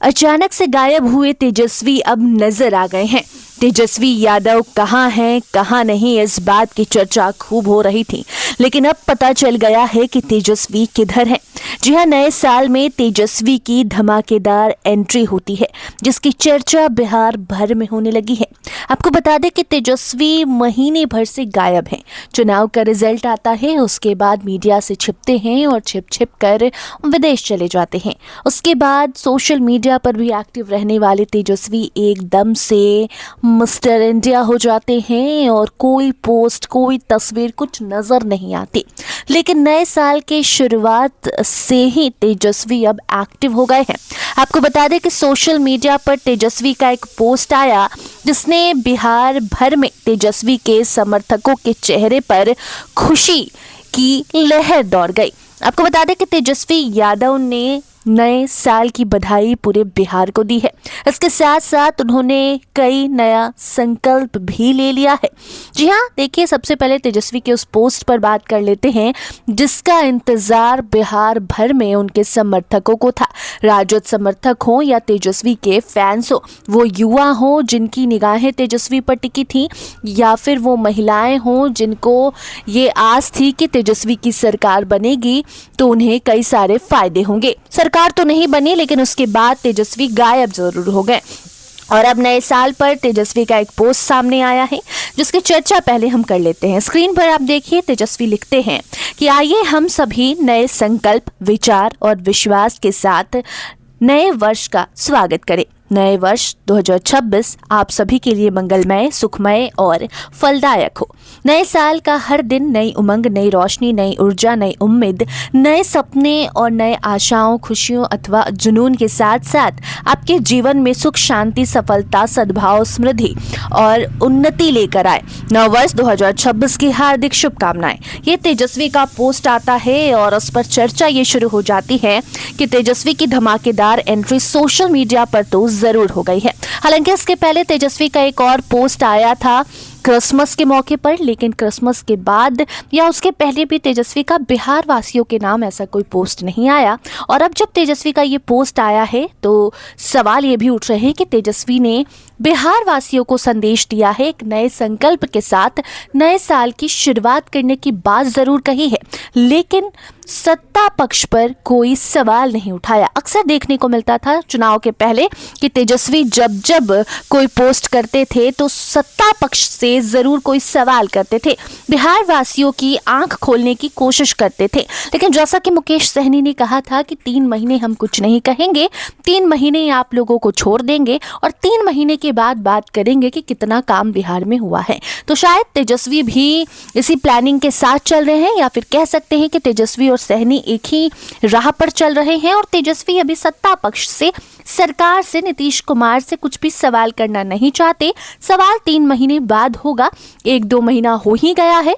अचानक से गायब हुए तेजस्वी अब नजर आ गए हैं। तेजस्वी यादव कहाँ हैं, कहाँ नहीं, इस बात की चर्चा खूब हो रही थी, लेकिन अब पता चल गया है कि तेजस्वी किधर हैं। जी हां, नए साल में तेजस्वी की धमाकेदार एंट्री होती है, जिसकी चर्चा बिहार भर में होने लगी है। आपको बता दें कि तेजस्वी महीने भर से गायब हैं। चुनाव का रिजल्ट आता है, उसके बाद मीडिया से छिपते हैं और छिप कर विदेश चले जाते हैं। उसके बाद सोशल मीडिया पर भी एक्टिव रहने वाले तेजस्वी एकदम से मिस्टर इंडिया हो जाते हैं और कोई पोस्ट, कोई तस्वीर कुछ नजर नहीं आती। लेकिन नए साल के शुरुआत से ही तेजस्वी अब एक्टिव हो गए हैं। आपको बता दें कि सोशल मीडिया पर तेजस्वी का एक पोस्ट आया, जिसने बिहार भर में तेजस्वी के समर्थकों के चेहरे पर खुशी की लहर दौड़ गई। आपको बता दें कि तेजस्वी यादव ने नए साल की बधाई पूरे बिहार को दी है। इसके साथ साथ उन्होंने कई नया संकल्प भी ले लिया है। जी हाँ, देखिए, सबसे पहले तेजस्वी के उस पोस्ट पर बात कर लेते हैं, जिसका इंतजार बिहार भर में उनके समर्थकों को था। राजद समर्थक हो या तेजस्वी के फैंस हो, वो युवा हो जिनकी निगाहें तेजस्वी पर टिकी थी, या फिर वो महिलाएं हो जिनको ये आस थी कि तेजस्वी की सरकार बनेगी तो उन्हें कई सारे फायदे होंगे। सरकार तो नहीं बनी, लेकिन उसके बाद तेजस्वी गायब जरूर हो गए। और अब नए साल पर तेजस्वी का एक पोस्ट सामने आया है, जिसकी चर्चा पहले हम कर लेते हैं। स्क्रीन पर आप देखिए, तेजस्वी लिखते हैं कि आइए हम सभी नए संकल्प, विचार और विश्वास के साथ नए वर्ष का स्वागत करें। नए वर्ष 2026 आप सभी के लिए मंगलमय, सुखमय और फलदायक हो। नए साल का हर दिन नई उमंग, नई रोशनी, नई ऊर्जा, नई उम्मीद, नए सपने और नए आशाओं, खुशियों अथवा जुनून के साथ साथ आपके जीवन में सुख, शांति, सफलता, सद्भाव, समृद्धि और उन्नति लेकर आए। नव वर्ष 2026 की हार्दिक शुभकामनाएं। ये तेजस्वी का पोस्ट आता है और उस पर चर्चा ये शुरू हो जाती है कि तेजस्वी की धमाकेदार एंट्री सोशल मीडिया पर तो जरूर हो गई है। हालांकि इसके पहले तेजस्वी का एक और पोस्ट आया था क्रिसमस के मौके पर, लेकिन क्रिसमस के बाद या उसके पहले भी तेजस्वी का बिहार वासियों के नाम ऐसा कोई पोस्ट नहीं आया। और अब जब तेजस्वी का ये पोस्ट आया है तो सवाल ये भी उठ रहे हैं कि तेजस्वी ने बिहार वासियों को संदेश दिया है, एक नए संकल्प के साथ नए साल की शुरुआत करने की बात जरूर कही है, लेकिन सत्ता पक्ष पर कोई सवाल नहीं उठाया। अक्सर देखने को मिलता था चुनाव के पहले कि तेजस्वी जब कोई पोस्ट करते थे तो सत्ता पक्ष से जरूर कोई सवाल करते थे, बिहार वासियों की आंख खोलने की कोशिश करते थे। लेकिन जैसा कि मुकेश सहनी ने कहा था कि 3 महीने हम कुछ नहीं कहेंगे, 3 महीने आप लोगों को छोड़ देंगे और 3 महीने के बाद बात करेंगे कि कितना काम बिहार में हुआ है। तो शायद तेजस्वी भी इसी प्लानिंग के साथ चल रहे हैं, या फिर कह सकते हैं कि तेजस्वी और सहनी एक ही राह पर चल रहे हैं। और तेजस्वी अभी सत्ता पक्ष से, सरकार से, नीतीश कुमार से कुछ भी सवाल करना नहीं चाहते। सवाल 3 महीने बाद होगा, 1-2 महीना हो ही गया है।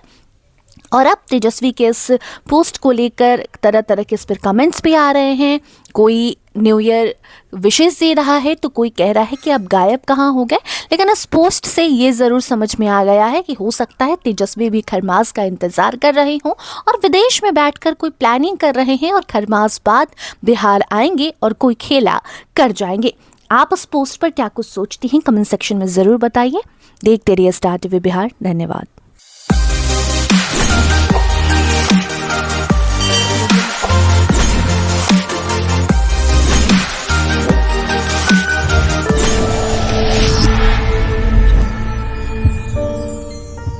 और अब तेजस्वी के इस पोस्ट को लेकर तरह तरह के इस पर कमेंट्स भी आ रहे हैं। कोई न्यू ईयर विशेष दे रहा है तो कोई कह रहा है कि अब गायब कहाँ हो गए। लेकिन इस पोस्ट से ये ज़रूर समझ में आ गया है कि हो सकता है तेजस्वी भी खरमास का इंतज़ार कर रहे हों और विदेश में बैठकर कोई प्लानिंग कर रहे हैं और खरमास बाद बिहार आएंगे और कोई खेला कर जाएंगे। आप इस पोस्ट पर क्या कुछ सोचती हैं, कमेंट सेक्शन में ज़रूर बताइए। देखते रहिए स्टार टीवी बिहार। धन्यवाद।